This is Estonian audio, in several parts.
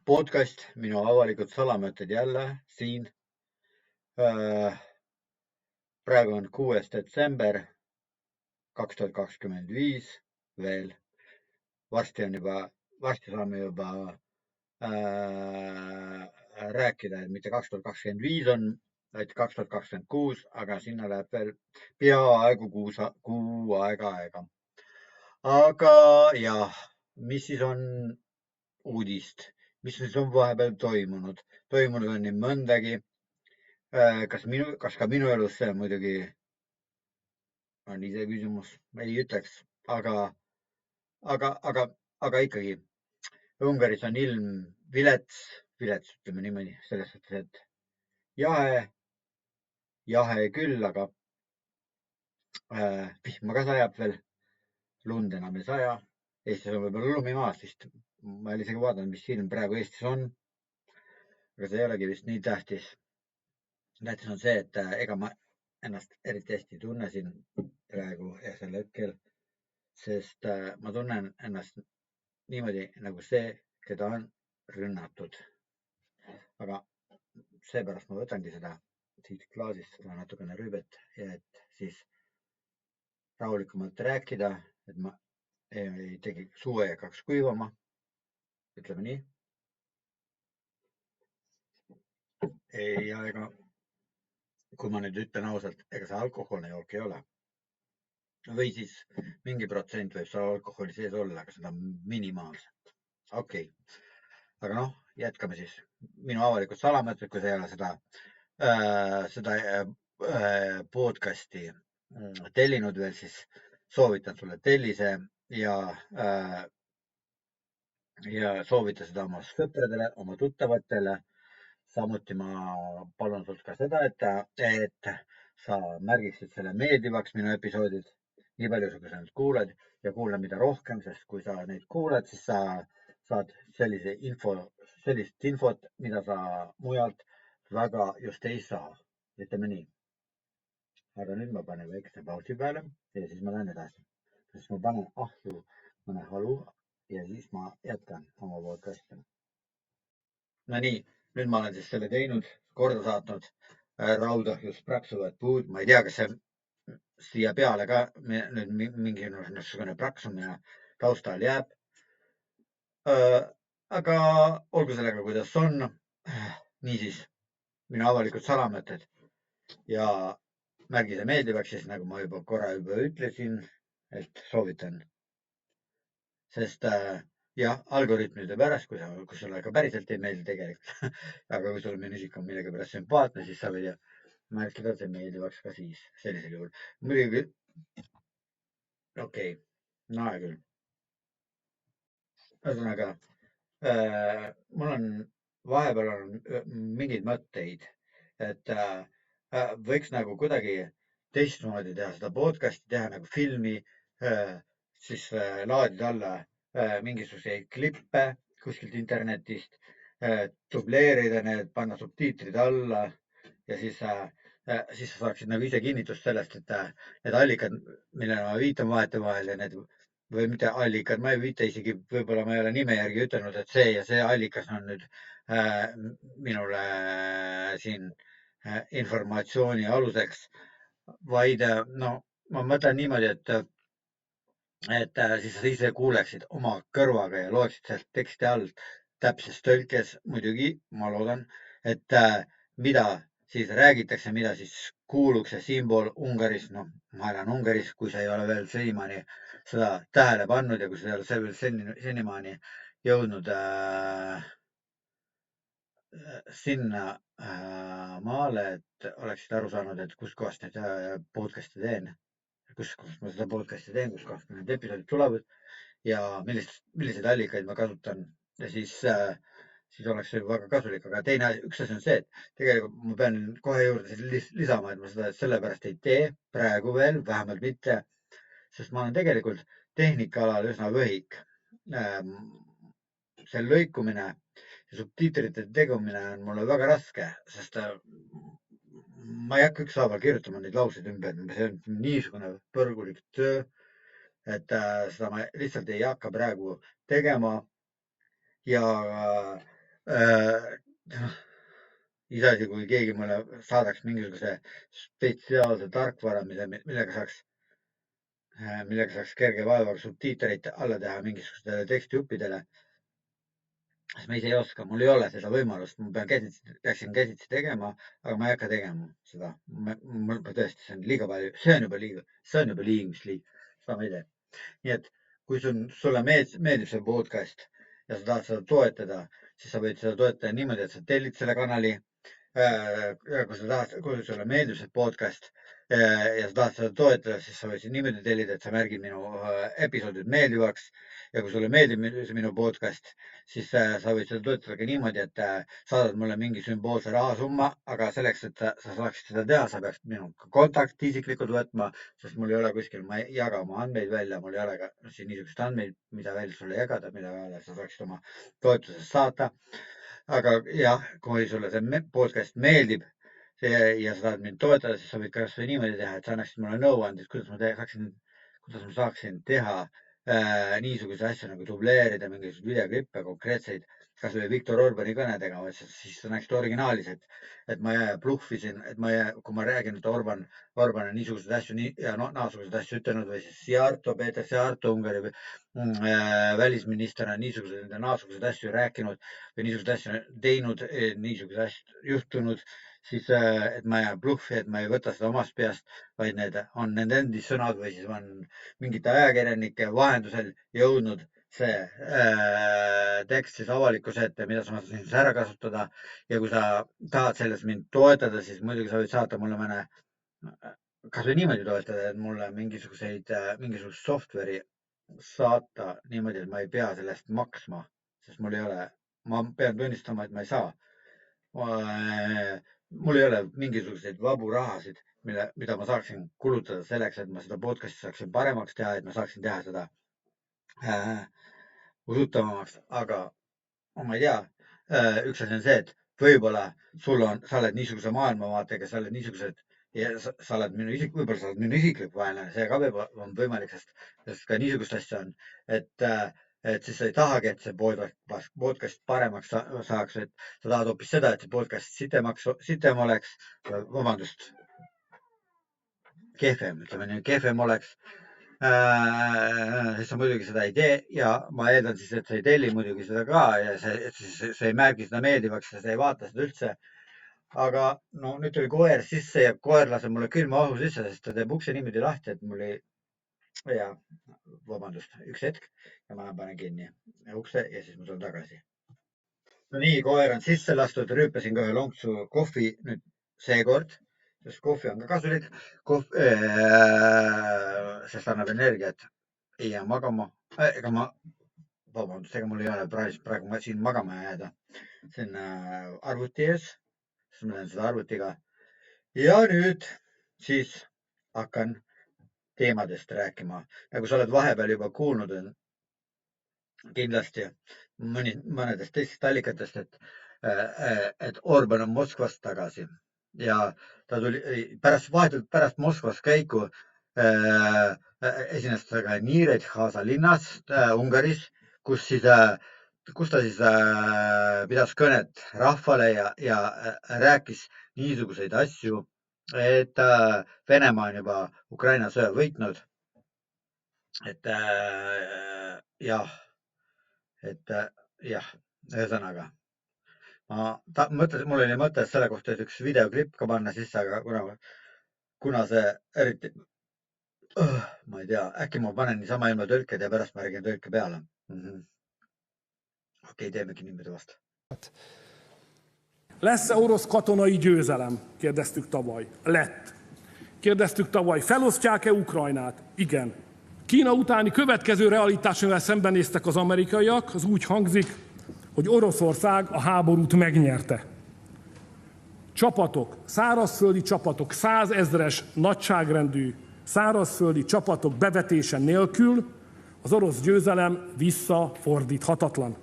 podcast, minu avalikud salamõtted jälle siin. Praegu on 6. detsember 2025 veel. Varsti saame juba rääkida, et mitte 2025 on, vaid 2026, aga sinna läheb veel peaaegu kuu aega. Aga jah, mis siis on uudist, mis siis on vahepeal toimunud? Toimunud on nii mõndagi. Kas ka minu elus see muidugi on iseküsimus, ei ütleks, aga ikkagi Ungaris on ilm vilets, ütleme niimoodi, selles suhtes, et jahe küll, aga vihma ka sajab veel, lund enam ei saja. Eestis on võib-olla lumi maas, vist ma ei ole isegi vaadanud, mis ilm praegu Eestis on, aga see ei olegi vist nii tähtis. Tähtis on see, et ega ma ennast eriti hästi ei tunne siin praegu ja sel hetkel, sest ma tunnen ennast niimoodi nagu see, keda on rünnatud. Aga seepärast ma võtangi seda siit klaasist seda natukene rüübet, et siis rahulikumalt rääkida, et ma ei tegi suu ei hakkaks kuivama, ütleme nii. Ja ega kui ma nüüd ütlen ausalt, ega see alkoholne jook ei ole. Või siis mingi protsent võib seal alkoholi sees olla, aga seda minimaalselt. Okei. Aga noh, jätkame siis. Minu avalikud salamõtted, kui sa ei ole seda podcasti tellinud veel, siis soovitan sulle tellise ja soovita seda oma sõpradele, oma tuttavatele. Samuti ma palun sult ka seda, et sa märgiksid selle meeldivaks minu episoodid, nii palju, kui sa nüüd kuuled ja kuula mida rohkem, sest kui sa neid kuuled, siis sa saad sellist infot, mida sa mujalt väga just ei saa, ütleme nii. Aga nüüd ma panen väikse pausi peale ja siis ma lähen edasi. Siis ma panen ahju mõne halu ja siis ma jätkan oma podcasti. No nii, nüüd ma olen siis selle teinud, korda saatnud, raudahjus praksuvad puud. Ma ei tea, kas see siia peale ka nüüd mingisugune praksumine taustal jääb. Aga olgu sellega, kuidas on. Niisiis, minu avalikud salamõtted ja märgi see meeldivaks, siis nagu ma juba korra ütlesin, et soovitan. Sest jah, algoritmide pärast, kui sulle ka päriselt ei meeldi tegelikult, aga kui sulle minu isik on millegipärast sümpaatne, siis sa võid märkida see meeldivaks ka siis sellisel juhul. Muidugi, okei, no hea küll. Ühesõnaga, mul on vahepeal mingeid mõtteid, et võiks nagu kuidagi teistmoodi teha seda podcasti, teha nagu filmi, siis laadida alla mingisuguseid klippe kuskilt internetist, dubleerida need, panna subtiitrid alla ja siis sa saaksid nagu ise kinnitust sellest, et need allikad, millele ma viitan vahetevahel ja need või mitte allikad, ma ei viita isegi, võib-olla ma ei ole nime järgi ütelnud, et see ja see allikas on nüüd minule siin informatsiooni aluseks, vaid no ma mõtlen niimoodi, et siis sa ise kuuleksid oma kõrvaga ja loeksid sealt teksti all täpses tõlkes muidugi, ma loodan, et mida siis räägitakse, mida siis kuuluks ja siinpool Ungaris, noh, ma elan Ungaris, kui sa ei ole veel senimaani seda tähele pannud ja kui sa ei ole veel senimaani jõudnud sinna maale, et oleksid aru saanud, et kuskohast neid podcast'e teen. Kus ma seda podcast'i teen, kus kohast need episoodid tulevad ja milliseid allikaid ma kasutan ja siis oleks see väga kasulik. Aga üks asi on see, et tegelikult ma pean kohe juurde lisama, et ma seda sellepärast ei tee praegu veel, vähemalt mitte, sest ma olen tegelikult tehnikaalal üsna võhik. See lõikumine ja subtiitrite tegumine on mulle väga raske, sest ma ei hakka ükshaaval kirjutama neid lauseid ümber, see on niisugune põrgulik töö, et seda ma lihtsalt ei hakka praegu tegema. Ja Iseasi, kui keegi mulle saadaks mingisuguse spetsiaalse tarkvara, millega saaks kerge vaevaga subtiitreid alla teha mingisugustele tekstijuppidele, siis ma ise ei oska, mul ei ole seda võimalust, ma peaksin käsitsi tegema, aga ma ei hakka tegema seda. Mul tõesti, see on liiga palju, see on juba liig, mis liig, seda ma ei tee. Nii et kui sulle meeldib see podcast ja sa tahad seda toetada, siis sa võid seda toetada niimoodi, et sa tellid selle kanali. Kui sulle meeldib see podcast ja sa tahad seda toetada, siis sa võid niimoodi tellida, et sa märgid minu episoodid meeldivaks. Ja kui sulle meeldib minu podcast, siis sa võid seda toetada ka niimoodi, et saadad mulle mingi sümboolse rahasumma, aga selleks, et sa saaksid seda teha, sa peaks minuga kontakti isiklikult võtma, sest mul ei ole kuskil, ma ei jaga oma andmeid välja, mul ei ole ka siin niisuguseid andmeid, mida veel sulle jagada, mille peale sa saaksid oma toetusest saata. Aga jah, kui sulle see podcast meeldib ja sa tahad mind toetada, siis sa võid kas või niimoodi teha, et sa annaksid mulle nõuanded, kuidas ma saaksin teha niisuguseid asju nagu dubleerida mingisuguseid videoklippe konkreetseid, kas või Viktor Orbani kõnedega, siis sa näeksid originaalis, et ma ei bluffisin, et kui ma räägin, et Orban on niisuguseid asju ja naasuguseid asju ütelnud või siis Peeter Szijjártó, Ungari välisminister on niisuguseid ja naasuguseid asju rääkinud või niisuguseid asju teinud, niisuguseid asju juhtunud, siis et ma ei bluffi, et ma ei võta seda omast peast, vaid need on nende endi sõnad või siis on mingite ajakirjanike vahendusel jõudnud see tekst siis avalikkuse ette, mida sa saad ära kasutada. Ja kui sa tahad selles mind toetada, siis muidugi sa võid saata mulle kas või niimoodi toetada, et mulle mingisugust software'i saata niimoodi, et ma ei pea selle eest maksma, sest mul ei ole, ma pean tunnistama, et ma ei saa. Mul ei ole mingisuguseid vabu rahasid, mida ma saaksin kulutada selleks, et ma seda podcast'i saaksin paremaks teha, et ma saaksin teha seda usutavamaks, aga ma ei tea. Üks asi on see, et võib-olla sa oled niisuguse maailmavaatega, sa oled niisugused ja sa oled võib-olla sa oled minu isiklik vaenlane, see ka on võimalik, sest ka niisugust asja on, et siis sa ei tahagi, et see podcast paremaks saaks, et sa tahad hoopis seda, et see podcast sitem oleks, vabandust, kehvem, ütleme nii, kehvem oleks. Siis sa muidugi seda ei tee ja ma eeldan siis, et sa ei telli muidugi seda ka ja sa ei märgi seda meeldivaks ja sa ei vaata seda üldse. Aga no nüüd tuli koer sisse ja koer laseb mulle külma õhu sisse, sest ta teeb ukse niimoodi lahti, et mul ei, ja vabandust, üks hetk ja ma panen kinni ukse ja siis ma tulen tagasi. No nii, koer on sisse lastud, rüüpasin ka ühe lonksu kohvi nüüd seekord, sest kohvi on ka kasulik, sest annab energiat ja magama, ega mul ei ole praegu siin magama jääda. See on arvuti ees, siis ma teen seda arvutiga. Ja nüüd siis hakkan teemadest rääkima. Nagu sa oled vahepeal juba kuulnud, kindlasti mõnedest teistest allikatest, et Orban on Moskvast tagasi ja ta tuli vahetult pärast Moskvas käiku esines ta ka Nyíregyháza linnas Ungaris, kus ta siis pidas kõnet rahvale ja rääkis niisuguseid asju, et Venemaa on juba Ukraina sõja võitnud. Et jah, ühesõnaga. Mul oli mõte selle kohta, et üks videoklipp ka panna sisse, aga kuna see eriti, ma ei tea, äkki ma panen niisama ilma tõlked ja pärast ma räägin tõlke peale. Okei, teemegi niimoodi vast. Lesz-e orosz katonai győzelem? Kérdeztük tavaly. Lett. Kérdeztük tavaly, felosztják-e Ukrajnát? Igen. Kína utáni következő realitás, amivel szembenéztek az amerikaiak, az úgy hangzik, hogy Oroszország a háborút megnyerte. Csapatok, szárazföldi csapatok, 100 000-es nagyságrendű szárazföldi csapatok bevetése nélkül az orosz győzelem visszafordíthatatlan.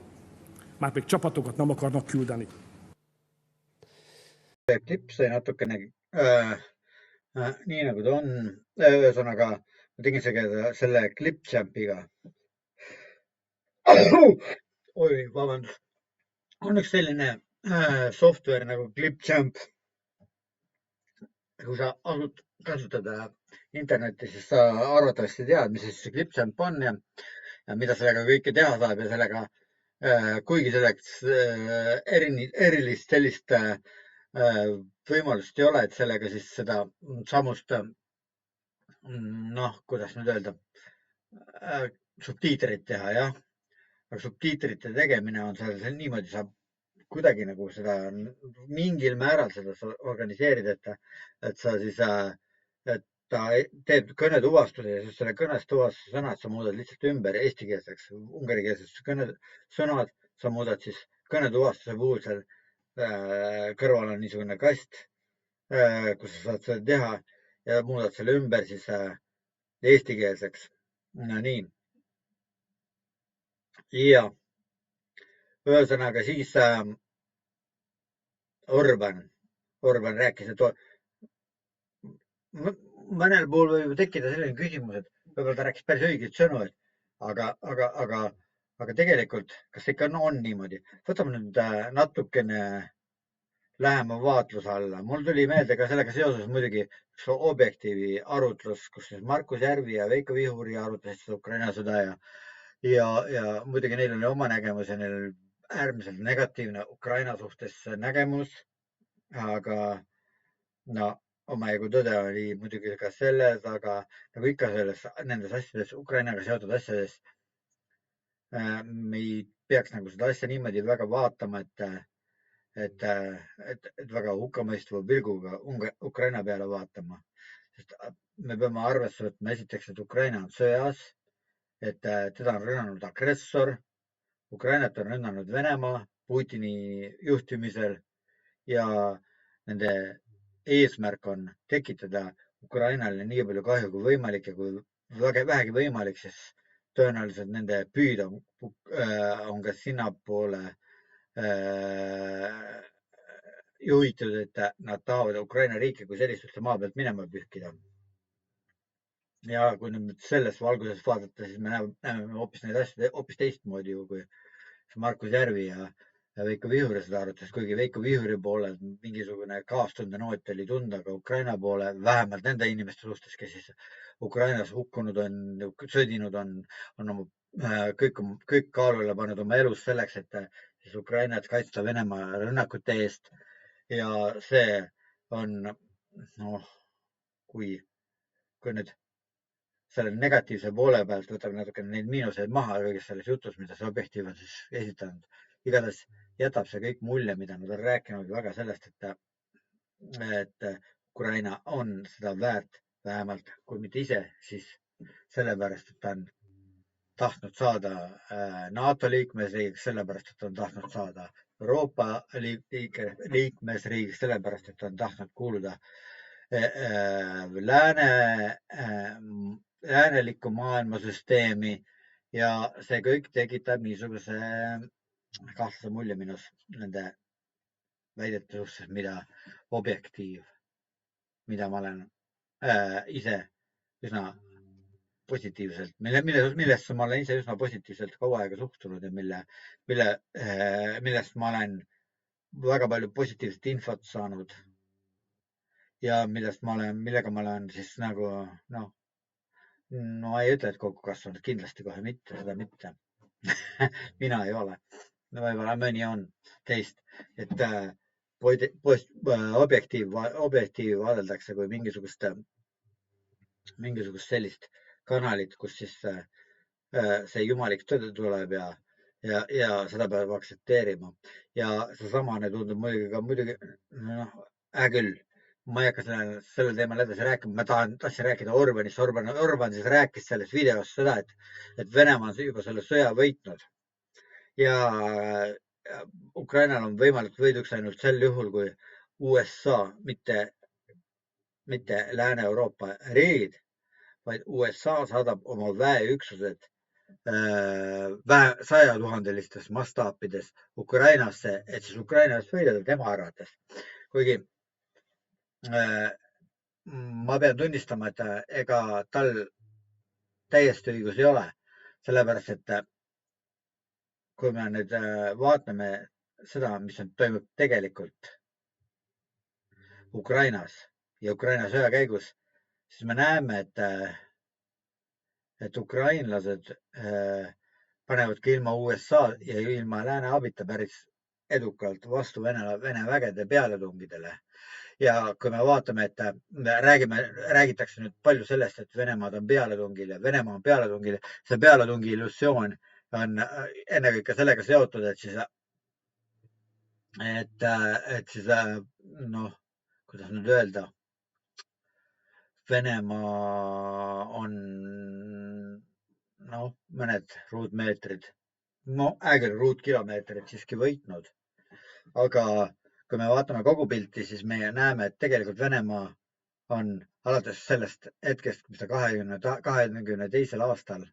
Márpedig csapatokat nem akarnak küldeni. Klipp sai natukene nii nagu ta on, ühesõnaga ma tegin selle Clipchampiga. Oi, vabandust. on üks selline software nagu Clipchamp. Kui sa asud kasutada internetti, siis sa arvatavasti tead, mis siis see Clipchamp on ja mida sellega kõike teha saab ja sellega, kuigi selleks erilist sellist võimalust ei ole, et sellega siis seda samust, noh, kuidas nüüd öelda, subtiitreid teha, jah. Aga subtiitrite tegemine on seal niimoodi, saab kuidagi nagu seda mingil määral seda organiseerida, et sa siis, et ta teeb kõnetuvastuse ja siis selle kõnetuvastuse sõnad sa muudad lihtsalt ümber eestikeelseks, ungarikeelseks sõnad, sa muudad siis kõnetuvastuse puhul seal kõrval on niisugune kast, kus sa saad seda teha ja muudad selle ümber siis eestikeelseks. No nii. Ja ühesõnaga siis Orban rääkis, et mõnel puhul võib tekkida selline küsimus, et võib-olla ta rääkis päris õigeid sõnu, et aga tegelikult, kas ikka on niimoodi? Võtame nüüd natukene lähema vaatluse alla. Mul tuli meelde ka sellega seoses muidugi üks Objektiivi arutlus, kus siis Markus Järvi ja Veiko Vihuri arutlesid Ukraina sõda ja muidugi neil oli oma nägemus ja neil oli äärmiselt negatiivne Ukraina suhtes nägemus. Aga no omajagu tõde oli muidugi ka selles, aga nagu ikka nendes asjades, Ukrainaga seotud asjades, me ei peaks nagu seda asja niimoodi väga vaatama, et väga hukkamõistva pilguga Ukraina peale vaatama. Sest me peame arvesse võtma esiteks, et Ukraina on sõjas, et teda on rünnanud agressor. Ukrainat on rünnanud Venemaa Putini juhtimisel ja nende eesmärk on tekitada Ukrainale nii palju kahju kui võimalik ja kui vähegi võimalik, siis tõenäoliselt nende püüd on ka sinnapoole juhitud, et nad tahavad Ukraina riiki kui sellist üldse maa pealt minema pühkida. Ja kui nüüd selles valguses vaadata, siis me näeme hoopis neid asju hoopis teistmoodi ju, kui Markus Järvi ja Veiko Vihuri seda arutas, kuigi Veiko Vihuri poolel mingisugune kaastunde noot oli tunda ka Ukraina poole, vähemalt nende inimeste suhtes, kes siis Ukrainas hukkunud on, sõdinud on oma kõik kaalule pannud oma elus selleks, et siis Ukrainat kaitsta Venemaa rünnakute eest. Ja see on, noh, kui nüüd selle negatiivse poole pealt võtame natuke neid miinuseid maha kõigest selles jutus, mida see Objektiiv on siis esitanud. Igatahes jätab see kõik mulje, mida nad on rääkinud väga sellest, et Ukraina on seda väärt vähemalt, kui mitte ise, siis sellepärast, et ta on tahtnud saada NATO liikmesriigiks, sellepärast, et ta on tahtnud saada Euroopa liikmesriigiks, sellepärast, et ta on tahtnud kuuluda läänelikku maailmasüsteemi ja see kõik tekitab niisuguse kahtlase mulje minus nende väidete suhtes, mida Objektiiv, mida ma olen ise üsna positiivselt, millesse ma olen ise üsna positiivselt kaua aega suhtunud ja millest ma olen väga palju positiivset infot saanud ja millega ma olen siis nagu, no ei ütle, et kokku kasvanud, kindlasti kohe mitte, seda mitte. Mina ei ole, võib-olla mõni on teist, et Objektiivi vaadeldakse kui mingisugust sellist kanalit, kus siis see jumalik tõde tuleb ja seda peab aktsepteerima. Ja seesamane tundub muidugi, noh, hea küll, ma ei hakka sellel teemal edasi rääkima, ma tahtsin rääkida Orbanist. Orban siis rääkis selles videos seda, et Venemaa on juba selle sõja võitnud ja Ukrainal on võimalik võiduks ainult sel juhul, kui USA, mitte Lääne-Euroopa riigid, vaid USA saadab oma väeüksused 100 000-listes mastaapides Ukrainasse, et siis Ukrainast võidelda tema arvates. Kuigi ma pean tunnistama, et ega tal täiesti õigus ei ole, sellepärast et kui me nüüd vaatame seda, mis toimub tegelikult Ukrainas ja Ukraina sõja käigus, siis me näeme, et ukrainlased panevadki ilma USA ja ilma lääne abita päris edukalt vastu Vene vägede pealetungidele. Ja kui me vaatame, et räägitakse nüüd palju sellest, et Venemaad on pealetungil ja Venemaa on pealetungil, see pealetungi illusioon on ennekõike sellega seotud, et siis noh, kuidas nüüd öelda, Venemaa on mõned ruutmeetrid, ruutkilomeetrid siiski võitnud. Aga kui me vaatame kogu pilti, siis me näeme, et tegelikult Venemaa on alates sellest hetkest, mis ta 22. aastal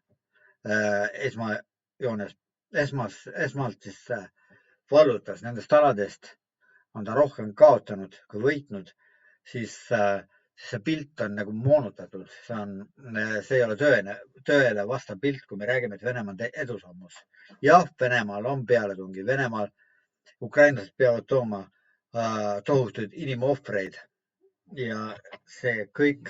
esmalt siis vallutas nendest aladest, on ta rohkem kaotanud kui võitnud, siis see pilt on nagu moonutatud, see ei ole tõele vastav pilt, kui me räägime, et Venemaa on edusammus. Jah, Venemaal on pealetungi, ukrainlased peavad tooma tohutuid inimohvreid ja see kõik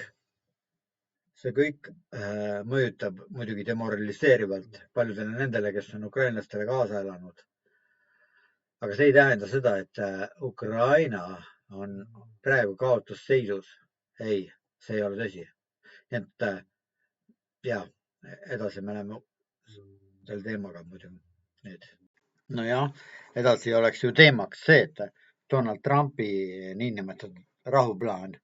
mõjutab muidugi demoraliseerivalt paljudele nendele, kes on ukrainlastele kaasa elanud. Aga see ei tähenda seda, et Ukraina on praegu kaotusseisus. Ei, see ei ole tõsi. Nii et jah, edasi me läheme selle teemaga muidugi nüüd. Nojah, edasi oleks ju teemaks see, et Donald Trumpi niinimetatud rahuplaan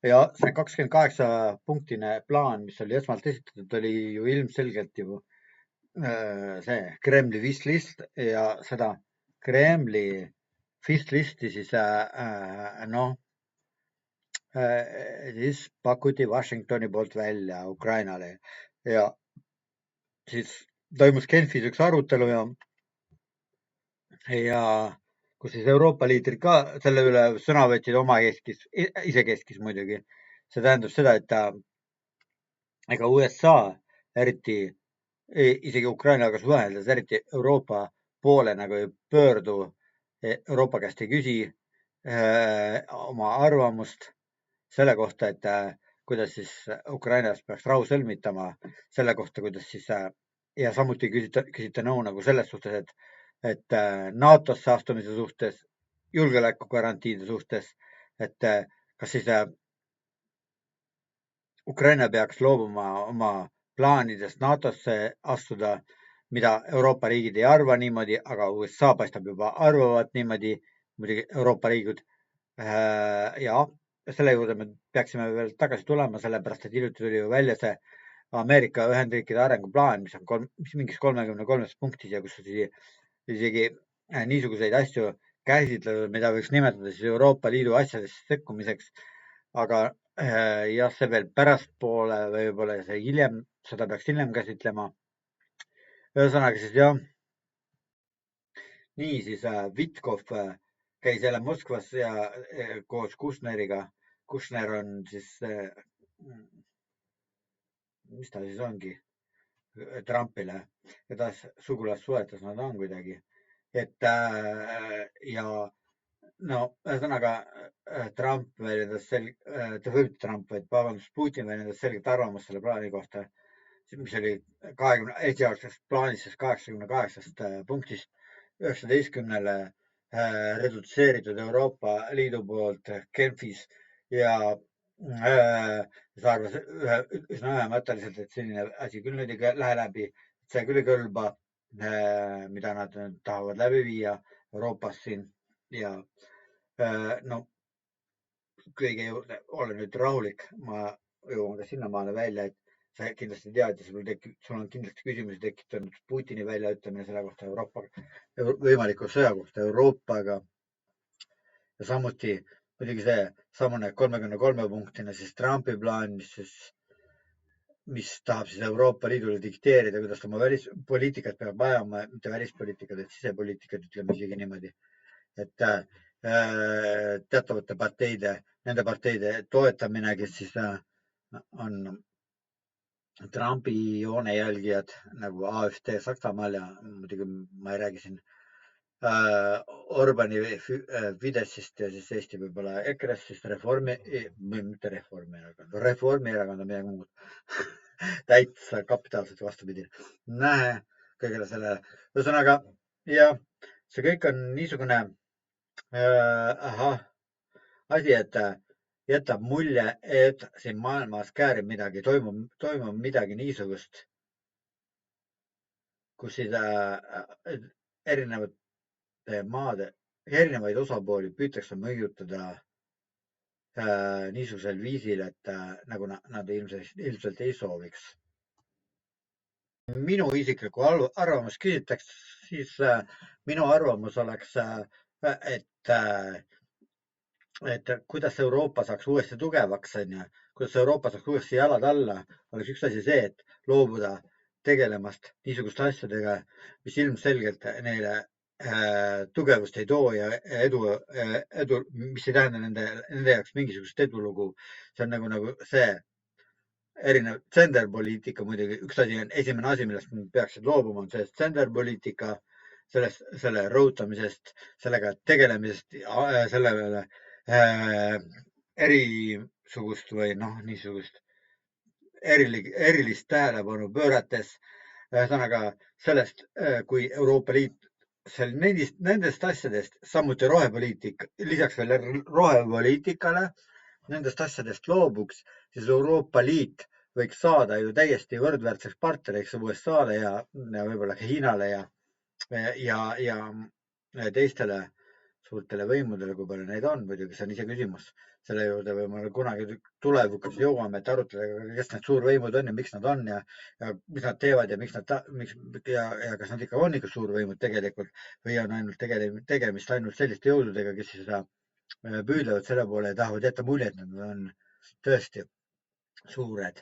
ja see 28-punktine plaan, mis oli esmalt esitatud, oli ju ilmselgelt ju see Kremli wishlist ja seda Kremli wishlist'i siis siis pakuti Washingtoni poolt välja Ukrainale ja siis toimus Genfis üks arutelu ja kus siis Euroopa liidrid ka selle üle sõna võtsid isekeskis muidugi. See tähendab seda, et ega USA eriti, isegi Ukrainaga suheldes, eriti Euroopa poole nagu ei pöördu, Euroopa käest ei küsi oma arvamust selle kohta, et kuidas siis Ukrainas peaks rahu sõlmitama, selle kohta, kuidas siis ja samuti küsite nõu nagu selles suhtes, et NATO-sse astumise suhtes, julgeolekugarantiide suhtes, et kas siis Ukraina peaks loobuma oma plaanidest NATO-sse astuda, mida Euroopa riigid ei arva niimoodi, aga USA paistab juba arvavat niimoodi, muidugi Euroopa riigid ja selle juurde me peaksime veel tagasi tulema, sellepärast et hiljuti tuli ju välja see Ameerika Ühendriikide arenguplaan, mis on mingis 33 punktis ja kus isegi niisuguseid asju käsitletud, mida võiks nimetada siis Euroopa Liidu asjadesse sekkumiseks. Aga jah, see veel pärastpoole võib-olla seda peaks hiljem käsitlema. Ühesõnaga siis jah, nii siis Vitkov käis jälle Moskvas ja koos Kushneriga. Kushner on siis, mis ta siis ongi, Trumpile, keda sugulassuhetes nad on kuidagi. Et ja no ühesõnaga Trump väljendas Putin väljendas selget arvamust selle plaani kohta, mis oli esialgsest plaanist 88 punktist 19-le redutseeritud Euroopa Liidu poolt Genfis ja ta arvas üsna ühemõtteliselt, et selline asi küll nüüd ei lähe läbi, see küll ei kõlba, mida nad tahavad läbi viia Euroopas siin ja no kõige juurde ole nüüd rahulik, ma jõuan ka sinnamaale välja, et sa kindlasti tead ja sul on kindlasti küsimusi tekitanud Putini väljaütlemine selle kohta võimaliku sõja kohta Euroopaga ja samuti muidugi see samune 33-punktine siis Trumpi plaan, mis tahab siis Euroopa Liidule dikteerida, kuidas ta oma välispoliitikat peab ajama, mitte välispoliitikat, et sisepoliitikat ütleme isegi niimoodi, et teatavate nende parteide toetamine, kes siis on Trumpi joone jälgijad nagu AfD Saksamaal ja muidugi ma ei räägi siin Orbani Fideszist ja siis Eesti võib-olla EKRE-st, siis mitte Reformierakond on midagi muud. Täitsa kapitaalselt vastupidi. Nähe kõigele sellele. Ühesõnaga, jah, see kõik on niisugune asi, et jätab mulje, et siin maailmas käärib midagi, toimub midagi niisugust, kus siis erinevaid osapooli püütakse mõjutada niisugusel viisil, et nagu nad ilmselt ei sooviks. Minu isiklikku arvamust küsitakse, siis minu arvamus oleks, et kuidas Euroopa saaks uuesti tugevaks, kuidas Euroopa saaks uuesti jalad alla, oleks üks asi see, et loobuda tegelemast niisuguste asjadega, mis ilmselgelt neile tugevust ei too ja edu, mis ei tähenda nende jaoks mingisugust edulugu. See on nagu see erinev genderpoliitika muidugi. Üks asi on, esimene asi, millest peaksid loobuma, on sellest genderpoliitika, selle rõhutamisest, sellega tegelemisest, sellele erisugust või niisugust erilist tähelepanu pöörates. Ühesõnaga sellest, kui Euroopa Liit nendest asjadest, samuti rohepoliitika, lisaks veel rohepoliitikale, nendest asjadest loobuks, siis Euroopa Liit võiks saada ju täiesti võrdväärseks partneriks USA-le ja võib-olla ka Hiinale ja teistele suurtele võimudele, kui palju neid on, muidugi see on ise küsimus. Selle juurde võib-olla kunagi tulevikus jõuame, et arutada, kes need suurvõimud on ja miks nad on ja mis nad teevad ja kas nad ikka on ikka suurvõimud tegelikult või on ainult tegemist ainult selliste jõududega, kes siis püüdlevad selle poole ja tahavad jätta mulje, et nad on tõesti suured,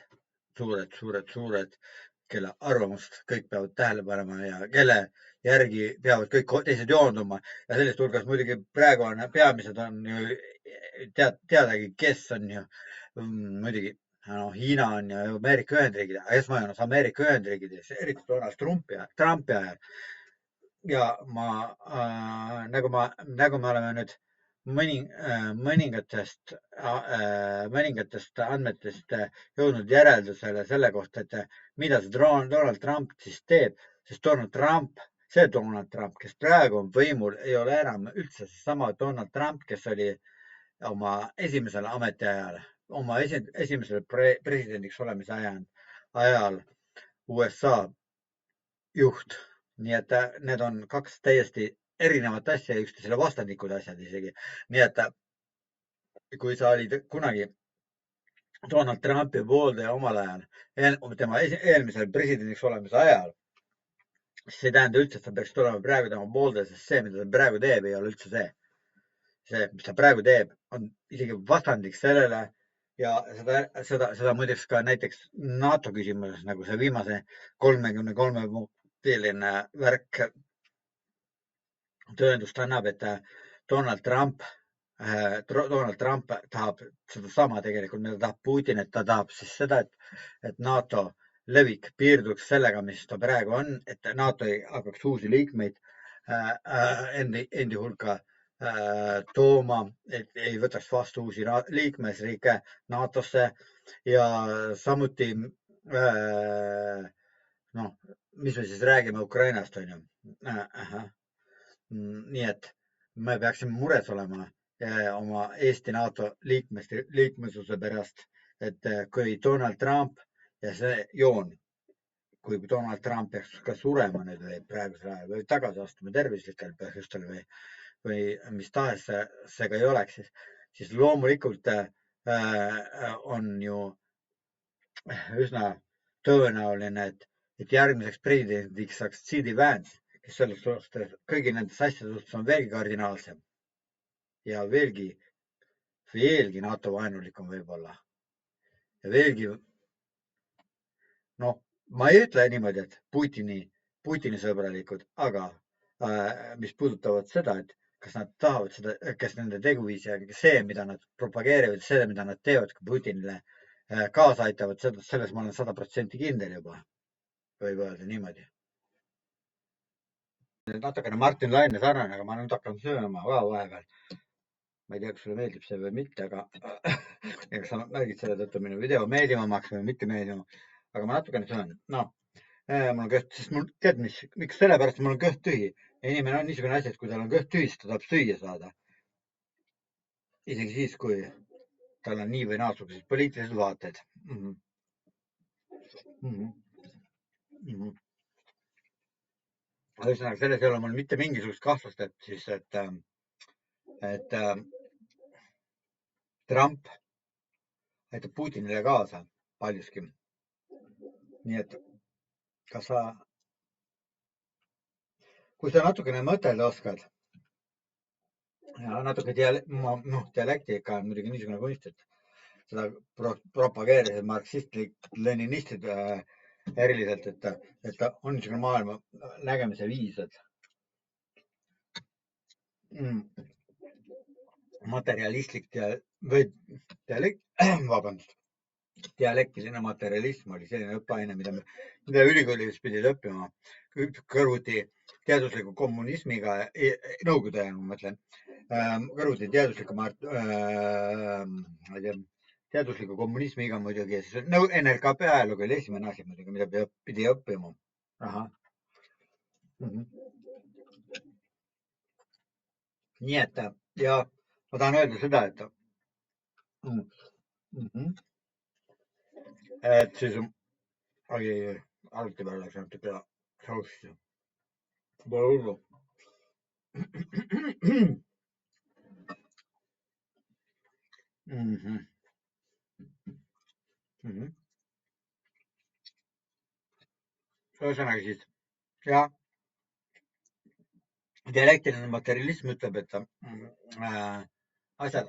kelle arvamust kõik peavad tähele panema ja kelle järgi peavad kõik teised joonduma ja sellest hulgas muidugi praegu on peamised on ju teadagi, kes on ju muidugi Hiina on ja Ameerika Ühendriigid, esmajoones Ameerika Ühendriigid, eriti Donald Trumpi ajal. Ja nagu me oleme nüüd mõningatest andmetest jõudnud järeldusele selle kohta, et mida see Donald Trump siis teeb, sest Donald Trump, kes praegu on võimul, ei ole enam üldse seesama Donald Trump, kes oli oma esimesel ametiajal, oma esimesel presidendiks olemise ajal USA juht. Nii et need on kaks täiesti erinevat asja ja üksteisele vastandikud asjad isegi. Nii et kui sa olid kunagi Donald Trumpi pooldaja omal ajal, tema eelmisel presidendiks olemise ajal, siis ei tähenda üldse, et sa peaksid olema praegu tema pooldaja, sest see, mida ta praegu teeb, ei ole üldse see. See, mis ta praegu teeb, on isegi vastandik sellele ja seda muideks ka näiteks NATO küsimuses, nagu see viimase 33 punktiline värk tõendust annab, et Donald Trump tahab sedasama tegelikult, mida tahab Putin, et ta tahab siis seda, et NATO levik piirduks sellega, mis ta praegu on, et NATO ei hakkaks uusi liikmeid endi hulka tooma, et ei võtaks vastu uusi liikmesriike NATO-sse ja samuti mis me siis räägime Ukrainast, on ju. Nii et me peaksime mures olema oma Eesti NATO liikmesuse pärast, et kui Donald Trump ja see joon, kui Donald Trump peaks ka surema nüüd või praegusel ajal või tagasi astuma tervislikel põhjustel või mis tahes see ka ei oleks, siis loomulikult on ju üsna tõenäoline, et järgmiseks presidendiks saaks J.D. Vance, kes selles suhtes kõigi nendes asjade suhtes on veelgi kardinaalsem ja veelgi NATO vaenulikum võib-olla. Ja veelgi, ma ei ütle niimoodi, et Putini sõbralikud, aga mis puudutavad seda, et kas nad tahavad seda, kes nende teguviisi ja see, mida nad propageerivad, see, mida nad teevad Putinile kaasa aitavad, selles ma olen 100% kindel juba, võib öelda niimoodi. natukene Martin Laine sarnane, aga ma nüüd hakkan sööma ka vahepeal. Ma ei tea, kas sulle meeldib see või mitte, aga ega sa märgid selle tõttu minu video meeldivamaks või mitte meeldima. Aga ma natukene söön. No, mul on kõht, sest mul tead, miks sellepärast mul on kõht tühi. Inimene on niisugune asi, et kui tal on kõht tühi, siis ta tahab süüa saada. Isegi siis, kui tal on nii või naasugused poliitilised vaated. Ühesõnaga, selles ei ole mul mitte mingisugust kahtlust, et siis, et Trump aitab Putinile kaasa paljuski. Nii et kas sa, kui sa natukene mõtelda oskad ja natuke dialekti ikka on muidugi niisugune kunst, et seda propageerisid marksistid-leninistid eriliselt, et ta on niisugune maailma nägemise viis, et materialistlik või dialektiline materialism oli selline õppeaine, mida ülikoolis pidid õppima kõrvuti teadusliku kommunismiga, nõukogude ajal ma mõtlen, kõrvuti teadusliku kommunismiga muidugi ja siis NLKP ajalugu oli esimene asi muidugi, mida pidi õppima. Nii et ja ma tahan öelda seda, et siis arvuti peal läks natuke sausti. Pole hullu. Ühesõnaga siis, jah, dialektiline materialism ütleb, et asjad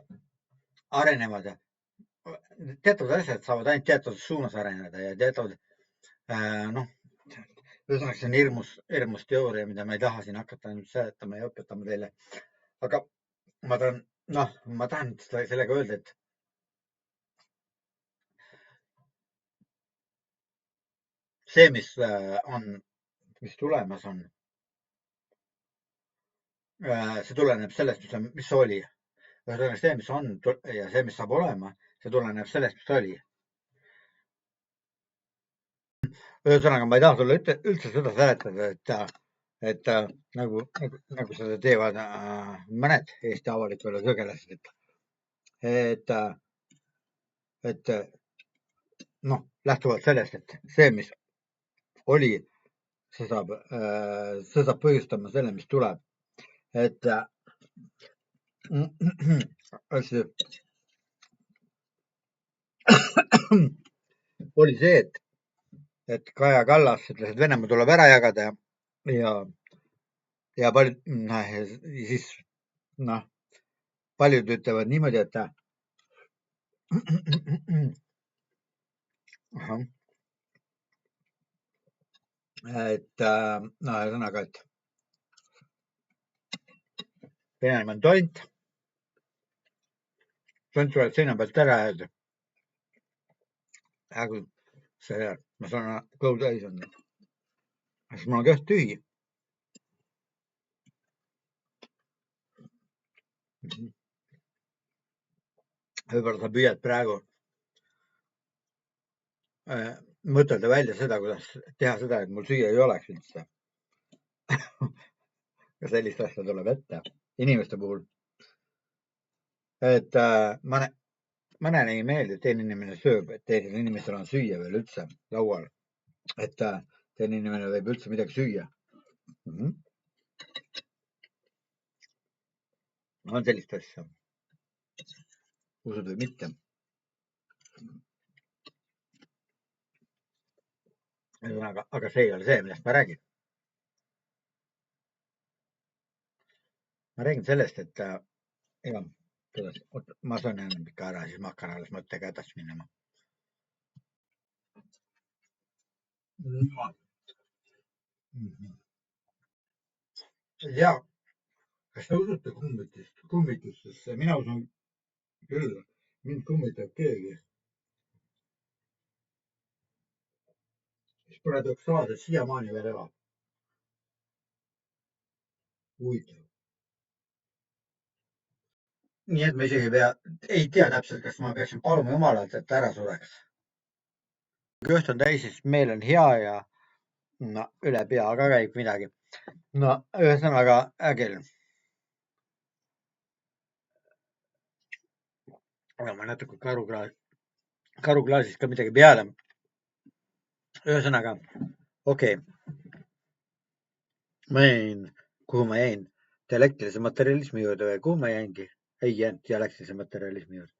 arenevad ja teatavad asjad saavad ainult teatavas suunas areneda ja teatavad, ühesõnaga see on hirmus teooria, mida ma ei taha siin hakata nüüd seletama ja õpetama teile. Aga ma tahan sellega öelda, et see, mis tulemas on, see tuleneb sellest, mis oli. Ühesõnaga see, mis on ja see, mis saab olema, see tuleneb sellest, mis oli. Ühesõnaga, ma ei taha sulle üldse seda seletada, et nagu seda teevad mõned Eesti avaliku elu sõgelased, et lähtuvalt sellest, et see, mis oli, see saab põhjustama selle, mis tuleb. Et oli see, et Kaja Kallas ütles, et Venemaa tuleb ära jagada ja paljud ütlevad niimoodi, et ühesõnaga, et Venemaa on tont tuleb seina pealt ära öelda. Kui see, ma saan kõhu täis on, siis mul on kõht tühi. Võib-olla sa püüad praegu mõtelda välja seda, kuidas teha seda, et mul süüa ei oleks üldse. Ja sellist asja tuleb ette inimeste puhul. Et mõnele ei meeldi, et teine inimene sööb, et teisel inimesel on süüa veel üldse laual. Et teine inimene võib üldse midagi süüa. On sellist asja. Usud või mitte. Aga see ei ole see, millest ma räägin. Ma räägin sellest, et ma söön enam ikka ära, siis ma hakkan alles mõttega edasi minema. Ja, kas te usute kummitustesse? Mina usun küll, mind kummitab keegi. Mis paradoksaalselt siiamaani veel elab. huvitav. Nii et ma isegi ei tea täpselt, kas ma peaksin paluma Jumalalt, et ta ära sureks. kui õht on täis, siis meel on hea ja no, üle pea ka käib midagi. no ühesõnaga ägel. aga ma natuke karuklaasist ka midagi peale. ühesõnaga, okei. Ma jäin, kuhu ma jäin? Dialektilise materialismi juurde või kuhu ma jäingi? Ei jäänud dialektilise materialismi juurde.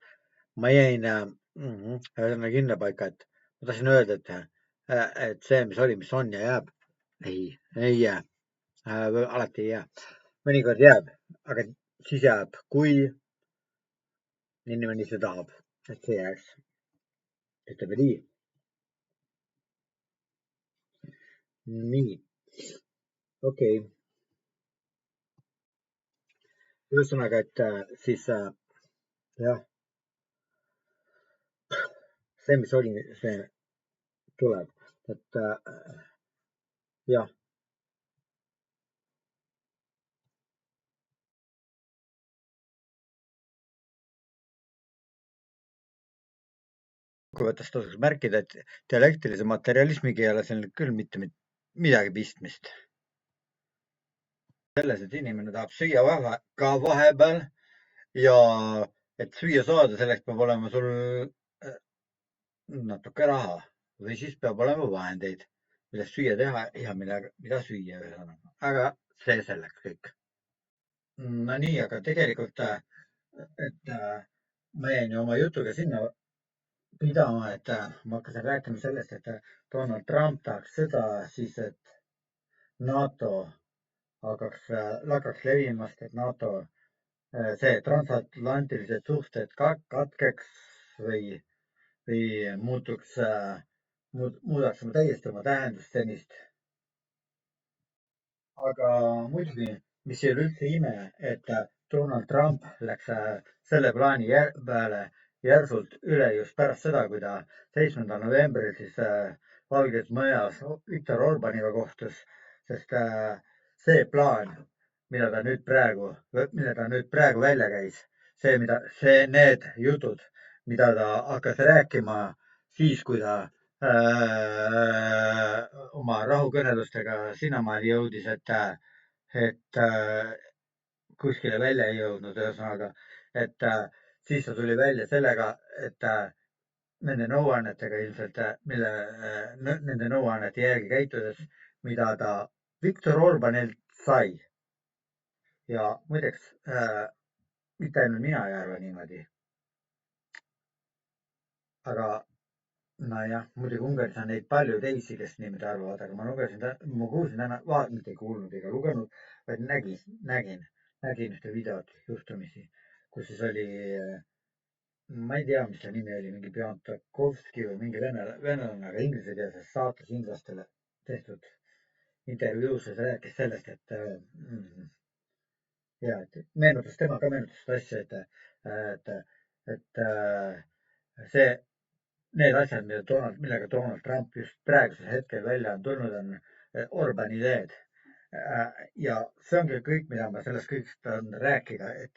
Ma jäin ühesõnaga kinni paika, et ma tahtsin öelda, et see, mis oli, mis on ja jääb. ei jää. Alati ei jää. Mõnikord jääb, aga siis jääb, kui inimene ise tahab, et see jääks. Ütleme nii. Nii. Okei. Ühesõnaga, et siis jah, see, mis oli, see tuleb, et jah. Kokkuvõttes tasuks märkida, et dialektilise materialismiga ei ole seal küll mitte midagi pistmist. selles, et inimene tahab süüa ka vahepeal ja et süüa saada, selleks peab olema sul natuke raha või siis peab olema vahendeid, millest süüa teha ja mida süüa ühesõnaga. Aga see selleks kõik. No nii, aga tegelikult, et ma jäin ju oma jutuga sinna pidama, et ma hakkasin rääkima sellest, et Donald Trump tahaks seda siis, et NATO lakkaks levimast, et NATO see transatlantilised suhted katkeks või muudaks täiesti oma tähendust senist. Aga muidugi, mis ei ole üldse ime, et Donald Trump läks selle plaani peale järsult üle just pärast seda, kui ta 7. novembril siis Valges Majas Viktor Orbaniga kohtus, sest see plaan, mille ta nüüd praegu välja käis, need jutud, mida ta hakkas rääkima siis, kui ta oma rahukõnelustega sinnamaani jõudis, et kuskile välja ei jõudnud, ühesõnaga, et siis ta tuli välja sellega, et nende nõuannetega ilmselt, nende nõuannete järgi käitudes, mida ta Viktor Orbanilt sai. Ja muideks, mitte ainult mina ei arva niimoodi. Aga nojah, muidugi Ungaris on neid palju teisi, kes niimoodi arvavad, aga ma kuulsin täna, mitte ei kuulnud ega lugenud, vaid nägin ühte videot juhtumisi, kus siis oli, ma ei tea, mis ta nimi oli, mingi Pjantakovski või mingi venelane, aga inglisekeelses saates inglastele tehtud intervjuus ja ta rääkis sellest, et tema ka meenutas seda asja, et need asjad, millega Donald Trump just praegusel hetkel välja on tulnud, on Orbani ideed. Ja see ongi kõik, mida ma sellest kõigest tahan rääkida, et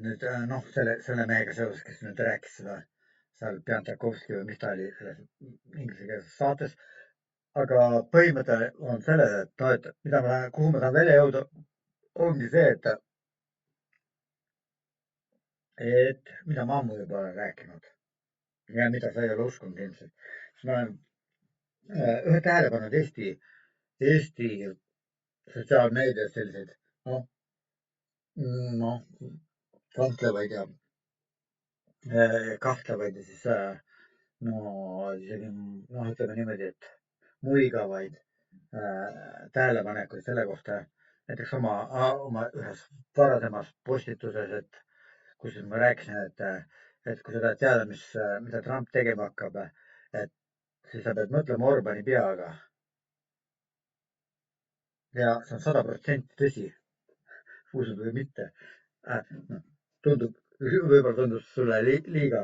nüüd selle mehega seoses, kes nüüd rääkis seda seal Pjantakovski või mis ta oli selles inglisekeelses saates. Aga põhimõte on selles, et kuhu ma tahan välja jõuda, ongi see, et mida ma ammu juba olen rääkinud ja mida sa ei ole uskunud ilmselt. ma olen ühe tähele pannud Eesti sotsiaalmeedias selliseid kahtlevaid ja siis isegi ütleme niimoodi, et muigavaid tähelepanekuid selle kohta. Näiteks oma ühes varasemas postituses, kus ma rääkisin, et kui sa tahad teada, mida Trump tegema hakkab, et siis sa pead mõtlema Orbani peaga. Ja see on 100% tõsi, usud või mitte. Võib-olla tundub sulle liiga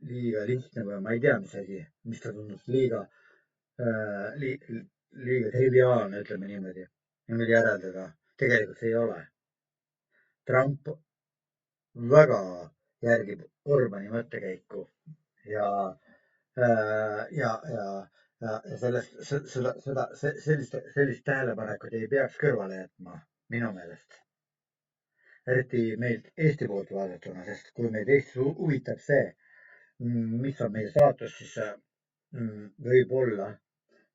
liiga lihtne või ma ei tea, mis ta tundus liiga triviaalne, ütleme niimoodi, järeldada. Tegelikult see ei ole. Trump väga järgib Orbani mõttekäiku ja, ja sellist tähelepanekut ei peaks kõrvale jätma minu meelest. Eriti meilt Eesti poolt vaadatuna, sest kui meid Eestis huvitab see, mis on meie saatus, siis võib-olla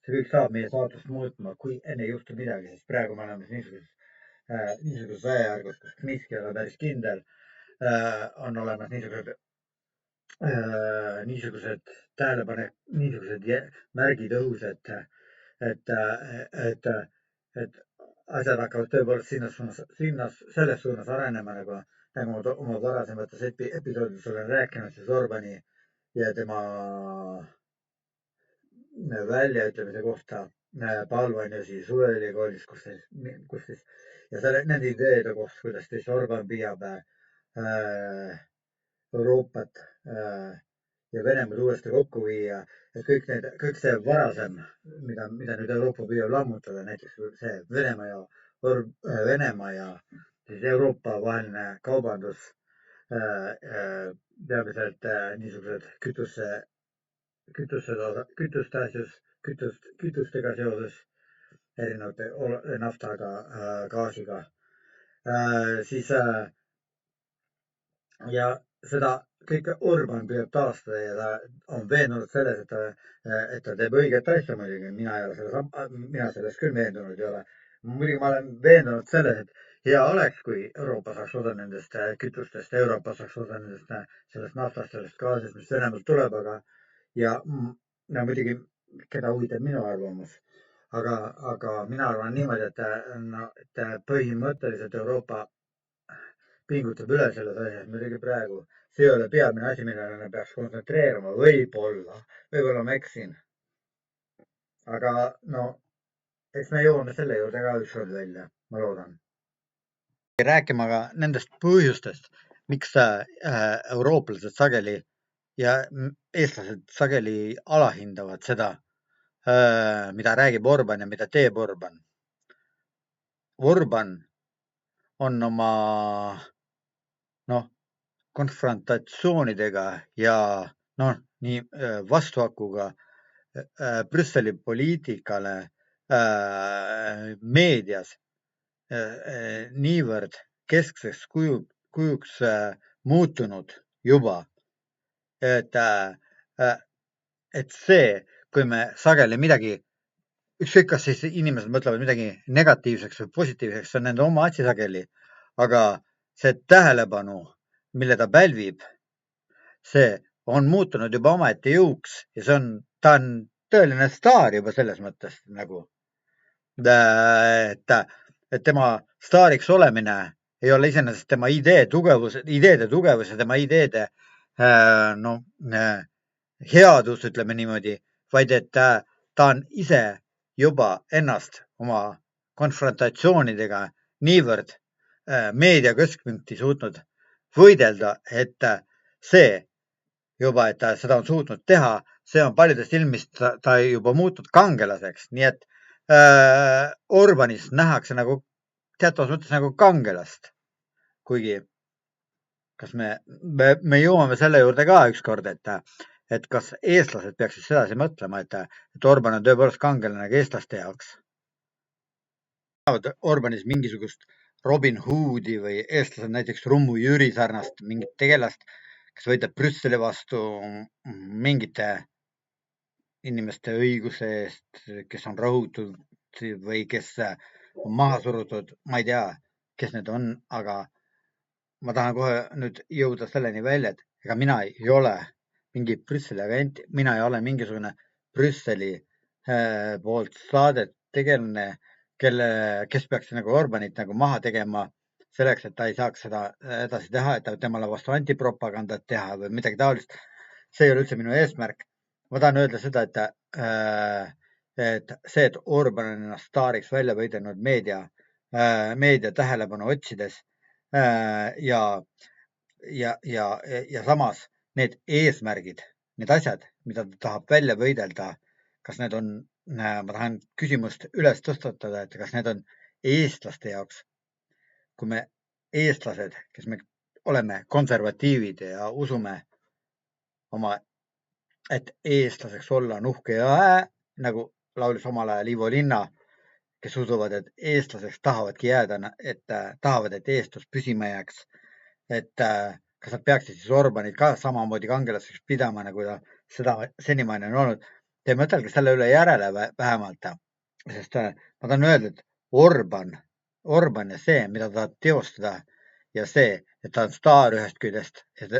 see kõik saab meie saatust muutma, kui enne ei juhtu midagi, sest praegu me oleme niisuguses ajajärgus, kus miski ei ole päris kindel. On olemas niisugused märgid õhus, et asjad hakkavad tõepoolest selles suunas arenema, nagu oma varasemates episoodides olen rääkinud, siis Orbani ja tema väljaütlemise kohta Palvanesi suveülikoolis, kus siis ja nende ideede kohta, kuidas siis Orban püüab Euroopat ja Venemaad uuesti kokku viia, et kõik see varasem, mida nüüd Euroopa püüab lammutada, näiteks see Venemaa ja siis Euroopa vaheline kaubandus, peamiselt niisugused kütustega seoses, erinevate naftaga, gaasiga, siis ja seda kõike Orban püüab taastada ja ta on veendunud selles, et ta teeb õiget asja muidugi. Mina selles küll veendunud ei ole. Muidugi ma olen veendunud selles, et hea oleks, kui Euroopa saaks osa nendest kütustest, Euroopa saaks osa sellest naftast, sellest gaasist, mis Venemaalt tuleb, ja muidugi, keda huvitab minu arvamus. Aga mina arvan niimoodi, et põhimõtteliselt Euroopa pingutab üle selles asjas muidugi praegu. See ei ole peamine asi, millele me peaks kontsentreeruma. Võib-olla ma eksin. Aga no, eks me jõuame selle juurde ka ükskord välja, ma loodan. Rääkima ka nendest põhjustest, miks eurooplased sageli ja eestlased sageli alahindavad seda, mida räägib Orban ja mida teeb Orban. Orban on oma konfrontatsioonidega ja nii vastuhakuga Brüsseli poliitikale meedias niivõrd keskseks kujuks muutunud juba, et see, kui me sageli midagi, ükskõik kas siis inimesed mõtlevad midagi negatiivseks või positiivseks, see on nende oma asi sageli, aga see tähelepanu, mille ta pälvib, see on muutunud juba omaette jõuks ja ta on tõeline staar juba selles mõttes nagu, et tema staariks olemine ei ole iseenesest tema ideede tugevus ja tema ideede headus, ütleme niimoodi, vaid et ta on ise juba ennast oma konfrontatsioonidega niivõrd meedia keskpunkti suutnud võidelda, et see juba, et ta seda on suutnud teha, see on paljudes ilmist ta juba muutud kangelaseks, nii et Orbanis nähakse nagu teatavas mõttes nagu kangelast, kuigi kas me jõuame selle juurde ka ükskord, et kas eestlased peaksid sedasi mõtlema, et Orban on tõepoolest kangelane ka eestlaste jaoks. Orbanis mingisugust Robin Hoodi või eestlased näiteks Rummu Jüri sarnast mingit tegelast, kes võitleb Brüsseli vastu mingite inimeste õiguse eest, kes on rõhutud või kes on maha surutud. Ma ei tea, kes need on, aga ma tahan kohe nüüd jõuda selleni välja, et ega mina ei ole mingi Brüsseli agent, mina ei ole mingisugune Brüsseli poolt saadet tegelane, kes peaks nagu Orbanit nagu maha tegema selleks, et ta ei saaks seda edasi teha, et temale vastu antipropagandat teha või midagi taolist. See ei ole üldse minu eesmärk. Ma tahan öelda seda, et see, et Orban on ennast staariks välja võidelnud meedia tähelepanu otsides ja ja samas need eesmärgid, need asjad, mida ta tahab välja võidelda, kas need on, ma tahan küsimust üles tõstatada, et kas need on eestlaste jaoks, kui me eestlased, kes me oleme konservatiivid ja usume oma, et eestlaseks olla on uhke ja nagu laulis omal ajal Ivo Linna, kes usuvad, et eestlaseks tahavadki jääda, et tahavad, et eestlus püsima jääks. Et kas nad peaksid siis Orbanit ka samamoodi kangelaseks pidama, nagu ta seda senimaani on olnud. Te mõtelge selle üle järele vähemalt, sest ma tahan öelda, et Orban ja see, mida ta tahab teostada ja see, et ta on staar ühest küljest, et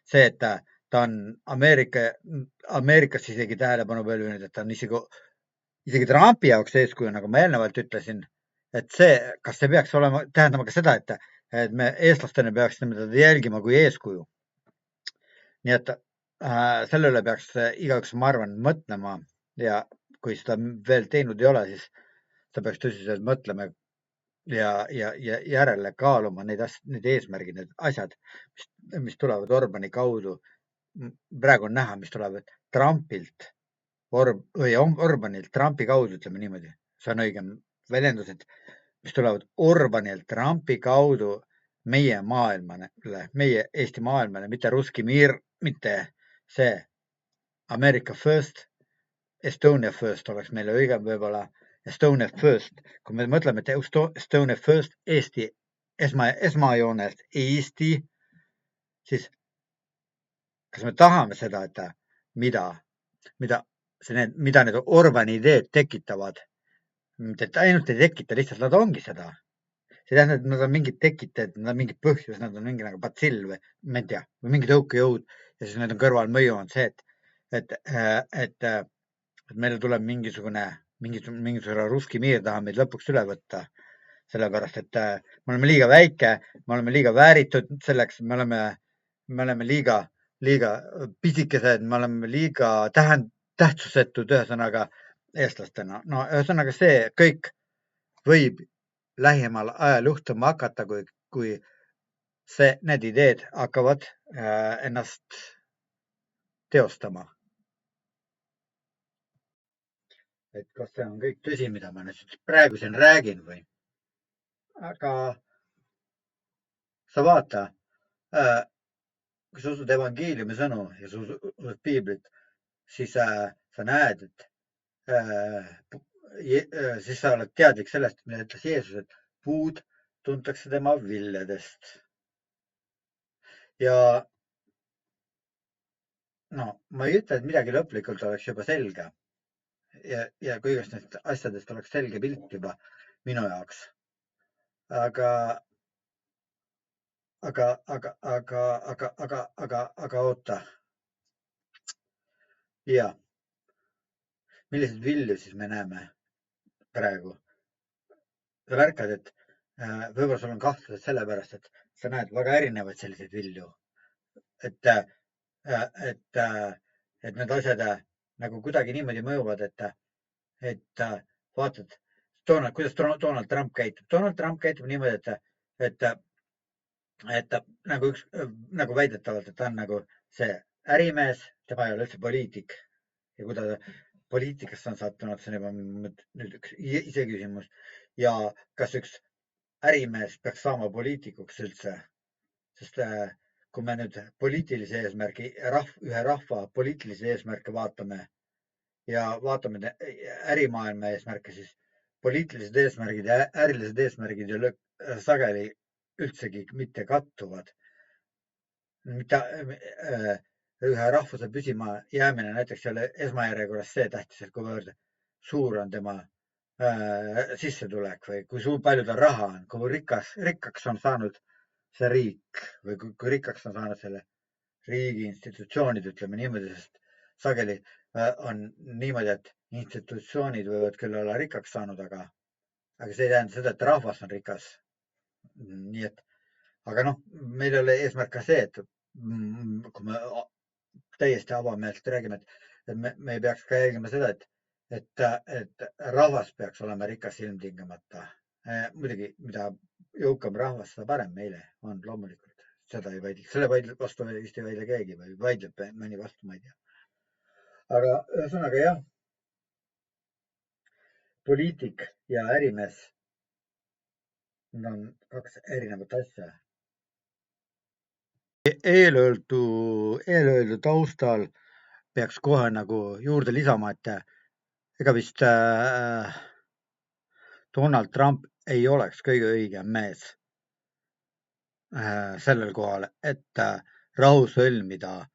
see, et ta on Ameerikas isegi tähelepanu pälvinud, et ta on isegi Trumpi jaoks eeskuju, nagu ma eelnevalt ütlesin, et see, kas see peaks olema, tähendama ka seda, et me eestlastena peaksime teda jälgima kui eeskuju. Nii et selle üle peaks igaüks, ma arvan, mõtlema ja kui seda veel teinud ei ole, siis ta peaks tõsiselt mõtlema ja järele kaaluma need eesmärgid, need asjad, mis tulevad Orbani kaudu. Praegu on näha, mis tulevad Trumpilt või Orbanilt Trumpi kaudu, ütleme niimoodi. See on õigem väljendus, et mis tulevad Orbanilt Trumpi kaudu meie maailmale, meie Eesti maailmale, mitte Ruski Mir, mitte see America First, Estonia First oleks meile õigem võib-olla. Estonia First, kui me mõtleme, et Estonia First, Eesti esmajoonest Eesti, siis kas me tahame seda, et mida need Orbani ideed tekitavad, et ainult ei tekita, lihtsalt nad ongi seda. See tähendab, et nad on mingid tekitajad, nad on mingid põhjus, nad on mingi nagu batsill või ma ei tea, või mingi tõukejõud ja siis need on kõrvalmõju on see, et meile tuleb mingisugune Ruski Mir tahab meid lõpuks üle võtta. Sellepärast, et me oleme liiga väike, me oleme liiga vääritud selleks, me oleme liiga pisikesed, me oleme liiga tähtsusetud ühesõnaga eestlastena. No ühesõnaga see kõik võib lähimal ajal juhtuma hakata, kui need ideed hakkavad ennast teostama. Et kas see on kõik tõsi, mida ma nüüd praegu siin räägin või? Aga sa vaata, kui sa usud evangeeliumi sõnu ja sa usud piiblit, siis sa näed, et siis sa oled teadlik sellest, mida ütles Jeesus, et puud tuntakse tema villedest. Ja no, ma ei ütle, et midagi lõplikult oleks juba selge. Ja kõigest neist asjadest oleks selge pilt juba minu jaoks. Aga oota. Ja milliseid vilju siis me näeme praegu? Sa märkad, et võib-olla sul on kahtlused sellepärast, et sa näed väga erinevaid selliseid vilju. Et need asjad nagu kuidagi niimoodi mõjuvad, et vaatad, kuidas Donald Trump käitub. Donald Trump käitub niimoodi, et nagu väidetavalt, et ta on nagu see ärimees, tema ei ole üldse poliitik. Ja kui ta poliitikasse on sattunud, see on juba nüüd üks iseküsimus. Ja kas üks ärimees peaks saama poliitikuks üldse? Sest kui me nüüd poliitilise eesmärgi, ühe rahva poliitilisi eesmärke vaatame ja vaatame ärimaailma eesmärke, siis poliitilised eesmärgid ja ärilised eesmärgid sageli üldsegi mitte kattuvad. Ühe rahvuse püsima jäämine näiteks selle esmajärjekorras see tähtis, et kuivõrd suur on tema sissetulek või kui palju tal raha on, kui rikkaks on saanud see riik või kui rikkaks on saanud selle riigi institutsioonid, ütleme niimoodi, sest sageli on niimoodi, et institutsioonid võivad küll olla rikkaks saanud, aga see ei tähenda seda, et rahvas on rikas. Nii et, aga noh, meil ei ole eesmärk ka see, et kui me täiesti avameelselt räägime, et me ei peaks ka jälgima seda, et rahvas peaks olema rikas ilmtingimata. Muidugi, mida jõukam rahvas, seda parem meile on loomulikult. seda ei vaidle, selle vastu vist ei vaidle keegi või vaidleb mõni vastu, ma ei tea. Aga ühesõnaga jah, poliitik ja ärimees on kaks erinevat asja. Eelöeldu taustal peaks kohe nagu juurde lisama, et ega vist Donald Trump ei oleks kõige õigem mees sellel kohal, et rahu sõlmida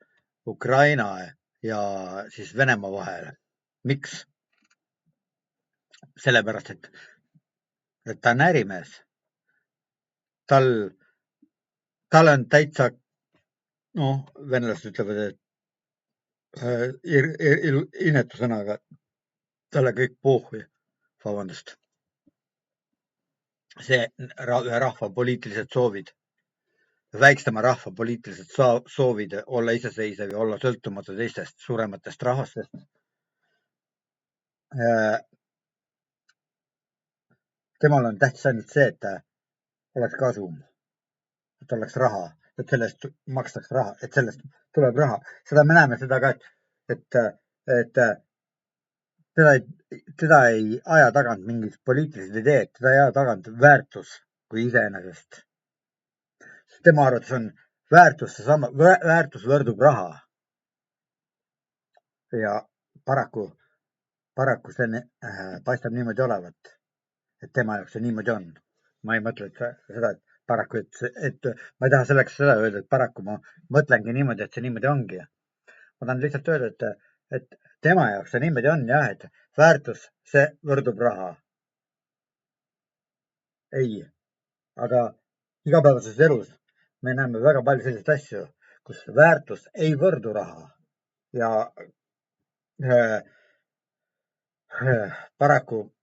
Ukraina ja siis Venemaa vahel. Miks? Sellepärast, et ta on ärimees. Tal on täitsa, venelased ütlevad, et inetu sõnaga, talle kõik pohhui, vabandust. See ühe rahva poliitilised soovid, väikstama rahva poliitilised soovid olla iseseisev ja olla sõltumatu teistest suurematest rahvastest. Temal on tähtis ainult see, et oleks kasum, et oleks raha, et sellest makstaks raha, et sellest tuleb raha. Seda me näeme seda ka, et teda ei aja tagant mingid poliitilised ideed, teda ei aja tagant väärtus kui iseenesest. Tema arvates on väärtus võrdub raha. Ja paraku see paistab niimoodi olevat, et tema jaoks see niimoodi on. Ma ei mõtle seda, et paraku, et ma ei taha selleks seda öelda, et paraku ma mõtlengi niimoodi, et see niimoodi ongi. Ma tahan lihtsalt öelda, et tema jaoks see niimoodi on jah, et väärtus, see võrdub raha. Ei, aga igapäevases elus me näeme väga palju selliseid asju, kus väärtus ei võrdu raha ja paraku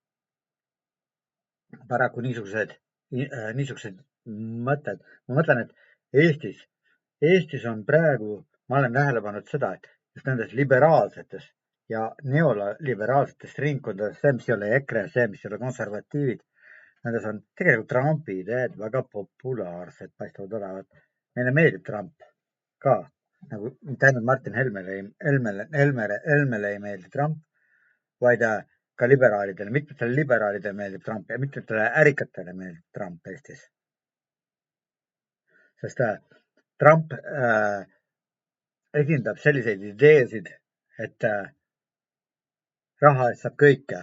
niisugused mõtted. Ma mõtlen, et Eestis on praegu, ma olen tähele pannud seda, et just nendes liberaalsetes ja neoliberaalsetes ringkondades, see, mis ei ole EKRE, see, mis ei ole konservatiivid, nendes on tegelikult Trumpi ideed väga populaarsed, paistavad olevat. Meile meeldib Trump ka, nagu mitte ainult Martin Helmele ei meeldi Trump, vaid ka liberaalidele, mitmetele liberaalidele meeldib Trump ja mitmetele ärikatele meeldib Trump Eestis. Sest Trump esindab selliseid ideesid, et raha eest saab kõike.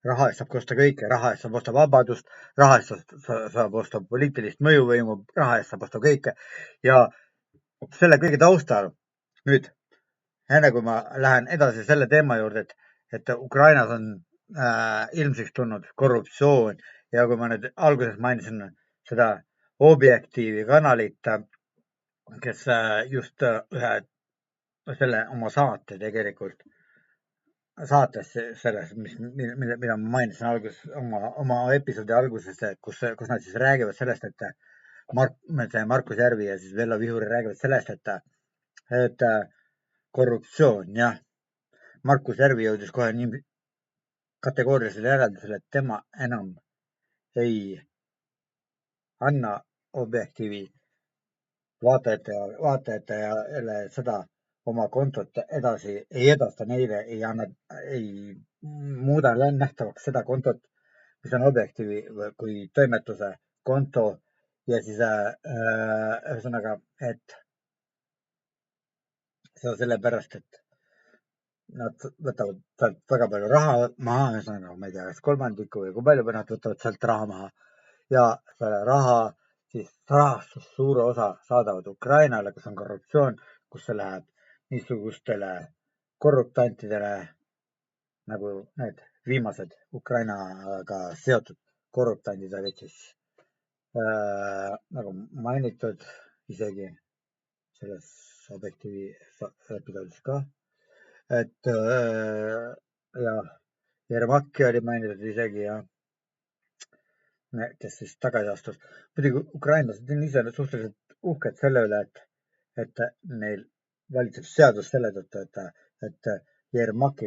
Raha eest saab osta kõike, raha eest saab osta vabadust, raha eest saab osta poliitilist mõjuvõimu, raha eest saab osta kõike. Ja selle kõige taustal nüüd, enne kui ma lähen edasi selle teema juurde, et Ukrainas on ilmsiks tulnud korruptsioon ja kui ma nüüd alguses mainisin seda Objektiivi kanalit, kes just ühe selle oma saate tegelikult, saates selles, mida ma mainisin alguses, oma episoodi alguses, kus nad siis räägivad sellest, et Markus Järvi ja siis Vello Vihuri räägivad sellest, et korruptsioon, jah. Markus Järvi jõudis kohe nii kategoorilisele järeldusele, et tema enam ei anna Objektiivi vaatajatele seda oma kontot edasi, ei edasta neile, ei muuda nähtavaks seda kontot, mis on Objektiivi kui toimetuse konto ja siis ühesõnaga, et seda sellepärast, et nad võtavad sealt väga palju raha maha, ühesõnaga, ma ei tea, kas kolmandiku või kui palju nad võtavad sealt raha maha ja selle raha siis rahastus suure osa saadavad Ukrainale, kus on korruptsioon, kus see läheb niisugustele korruptantidele nagu need viimased Ukrainaga seotud korruptandid olid siis nagu mainitud isegi selles Objektiivi episoodis ka, et ja Jermakki oli mainitud isegi ja kes siis tagasi astus. Muidugi ukrainlased on ise suhteliselt uhked selle üle, et neil valitseb seadus selle tõttu, et Jermakk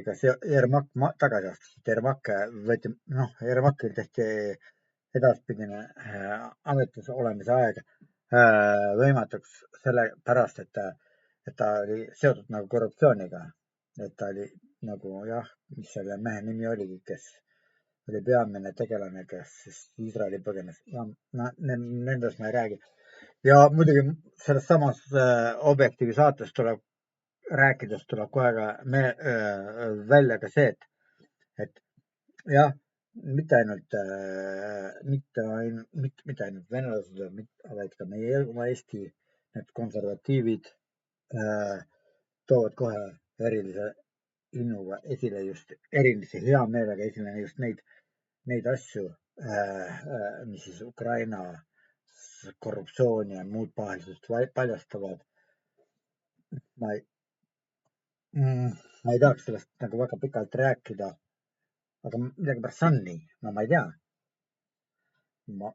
tagasi astus. Jermakil tehti edaspidine ametis olemise aeg võimatuks sellepärast, et ta oli seotud nagu korruptsiooniga. Et ta oli nagu jah, mis selle mehe nimi oligi, kes oli peamine tegelane, kes siis Iisraeli põgenes. Ja nendest ma ei räägi. Ja muidugi selles samas Objektiivi saates rääkides tuleb kohe ka välja ka see, et jah, mitte ainult venelased, vaid ka meie oma Eesti need konservatiivid toovad kohe erilise innuga esile just erilise heameelega esile just neid asju, mis siis Ukraina korruptsiooni ja muud pahelisust paljastavad. Ma ei tahaks sellest nagu väga pikalt rääkida, aga millegipärast see on nii. No ma ei tea. Ma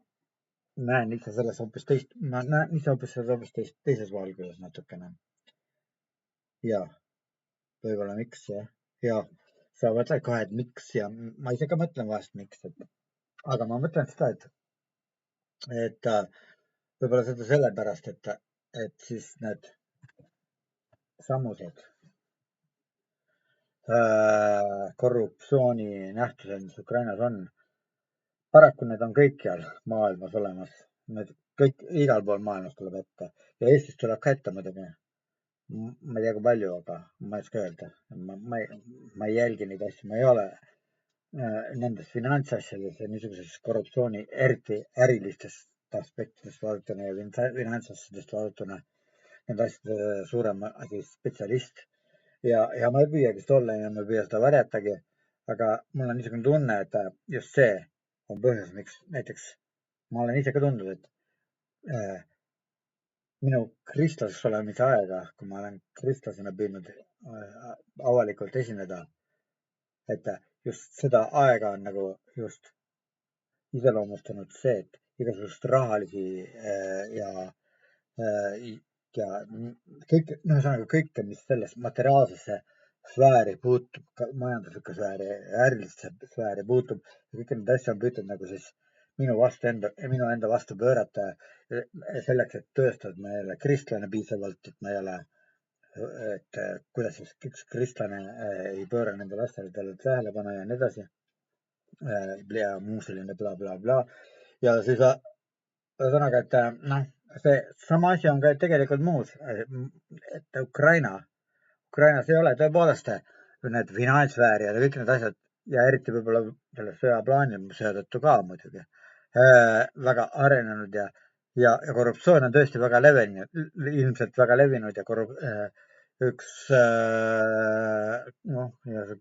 näen ise selles hoopis teises valguses natukene. Ja võib-olla miks ja sa mõtled kohe, et miks ja ma ise ka mõtlen vahest miks, aga ma mõtlen seda, et võib-olla seda sellepärast, et siis need samused korruptsiooni nähtused, mis Ukrainas on, paraku need on kõikjal maailmas olemas. Need kõik igal pool maailmas tuleb ette ja Eestis tuleb ka ette muidugi. Ma ei tea, kui palju, aga ma ei oska öelda. Ma ei jälgi neid asju, ma ei ole nendes finantsasjades ja niisuguses korruptsiooni, eriti ärilistest aspektidest vaadatuna ja finantsasjadest vaadatuna nende asjade suurem spetsialist. Ja ma ei püüagi seda olla ja ma ei püüa seda varjatagi, aga mul on niisugune tunne, et just see on põhjus, miks näiteks ma olen ise ka tundnud, et minu kristlaseks olemise aega, kui ma olen kristlasena püüdnud avalikult esineda, et just seda aega on nagu just iseloomustanud see, et igasugust rahalisi ja kõik, ühesõnaga kõike, mis selles materiaalsesse sfääri puutub, majanduslikku sfääri, ärilisse sfääri puutub, kõiki neid asju on püütud nagu siis minu enda vastu pöörata selleks, et tõestada, et ma ei ole kristlane piisavalt, et ma ei ole, et kuidas siis üks kristlane ei pööra nendele asjadele tähelepanu ja nii edasi. Ja muu selline bla. Ja siis ühesõnaga, et noh, see sama asi on ka tegelikult muus, et Ukrainas ei ole tõepoolest need finantssfääri ja kõik need asjad ja eriti võib-olla selle sõja tõttu ka muidugi väga arenenud ja korruptsioon on tõesti väga levinud, ilmselt väga levinud ja üks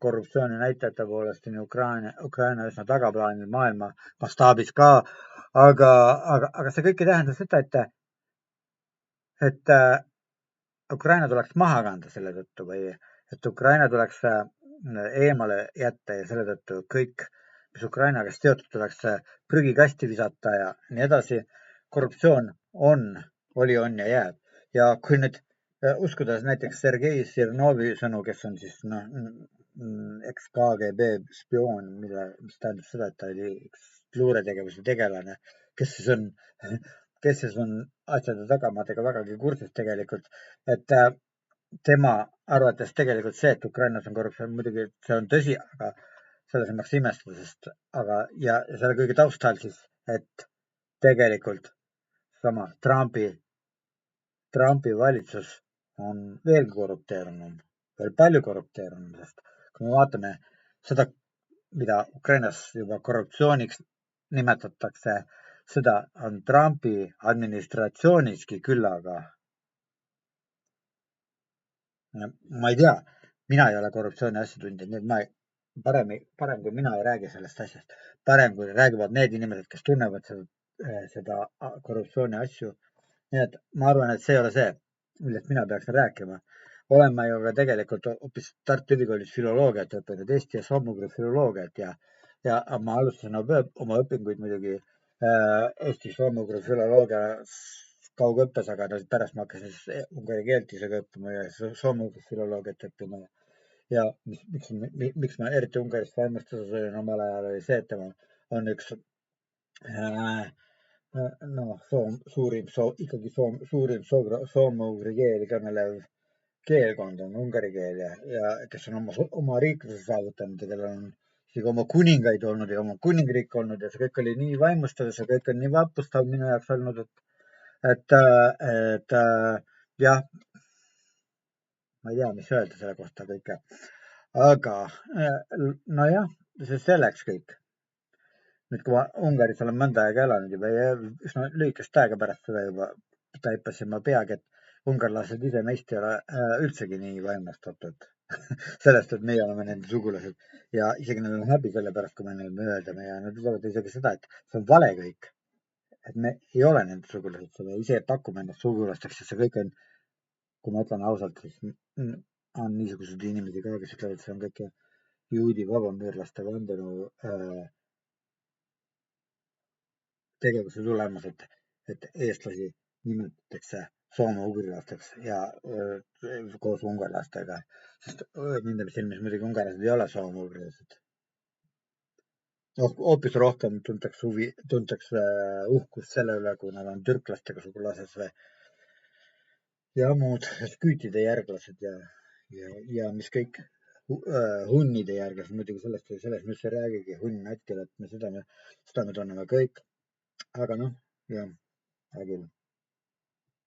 korruptsiooni näitajate poolest on Ukraina üsna tagaplaanil maailma mastaabis ka, aga see kõik ei tähenda seda, et Ukraina tuleks maha kanda selle tõttu või et Ukraina tuleks eemale jätta ja selle tõttu kõik, mis Ukrainaga seotud, tuleks prügikasti visata ja nii edasi. Korruptsioon oli ja jääb. Ja kui nüüd uskuda näiteks Sergei Sirnovi sõnu, kes on siis eks-KGB spioon, mis tähendab seda, et ta oli üks luuretegevuse tegelane, kes siis on asjade tagamaadega vägagi kursis tegelikult, et tema arvates tegelikult see, et Ukrainas on korruptsioon, muidugi see on tõsi, aga selles ei maksa imestada, ja selle kõige taustal siis, et tegelikult sama Trumpi valitsus on veelgi korrupteerunum, veel palju korrupteerunum, sest kui me vaatame seda, mida Ukrainas juba korruptsiooniks nimetatakse, seda on Trumpi administratsiooniski küllaga. Ma ei tea, mina ei ole korruptsiooni asjatundja, nii et parem kui mina ei räägi sellest asjast. Parem kui räägivad need inimesed, kes tunnevad seda korruptsiooni asju. Nii et ma arvan, et see ei ole see, millest mina peaksin rääkima. Olen ma ju ka tegelikult hoopis Tartu Ülikoolis filoloogiat õppinud, eesti ja soome filoloogiat ja ma alustasin oma õpinguid muidugi eesti soome filoloogia kaugõppes, aga pärast ma hakkasin siis ungari keelt isegi õppima ja soome filoloogiat õppima. Ja miks ma eriti Ungarist vaimustuses olin omal ajal oli see, et tema on üks ikkagi soome-ugri keeli kõnelev keelkond on ungari keel ja kes on oma riikluse saavutanud ja kellel on isegi oma kuningaid olnud ja oma kuningriik olnud ja see kõik oli nii vaimustav ja see kõik on nii vapustav minu jaoks olnud, et jah, ma ei tea, mis öelda selle kohta kõike, aga nojah, see selleks kõik. Nüüd, kui ma Ungaris olen mõnda aega elanud juba ja üsna lühikest aega pärast seda juba taipasin ma peagi, et ungarlased ise meist ei ole üldsegi nii vaimustatud sellest, et meie oleme nende sugulased ja isegi neil on häbi selle pärast, kui me neile öeldame ja nad ütlevad isegi seda, et see on vale kõik, et me ei ole nende sugulased, me ise pakume ennast sugulasteks ja see kõik on, kui ma ütlen ausalt, siis on niisuguseid inimesi ka, kes ütlevad, et see on kõik juudi vabamüürlaste vandenõu tegevuse tulemus, et eestlasi nimetatakse soome-ugrilasteks ja koos ungarlastega, sest nende silmis muidugi ungarlased ei ole soome-ugrilased. Hoopis rohkem tuntakse uhkust selle üle, kui nad on türklastega sugulases või ja muud sküütide järglased ja mis kõik hunnide järglased, muidugi sellest me üldse ei räägigi, hunn hetkel, et seda me tunneme kõik. Aga noh, jah, hea küll.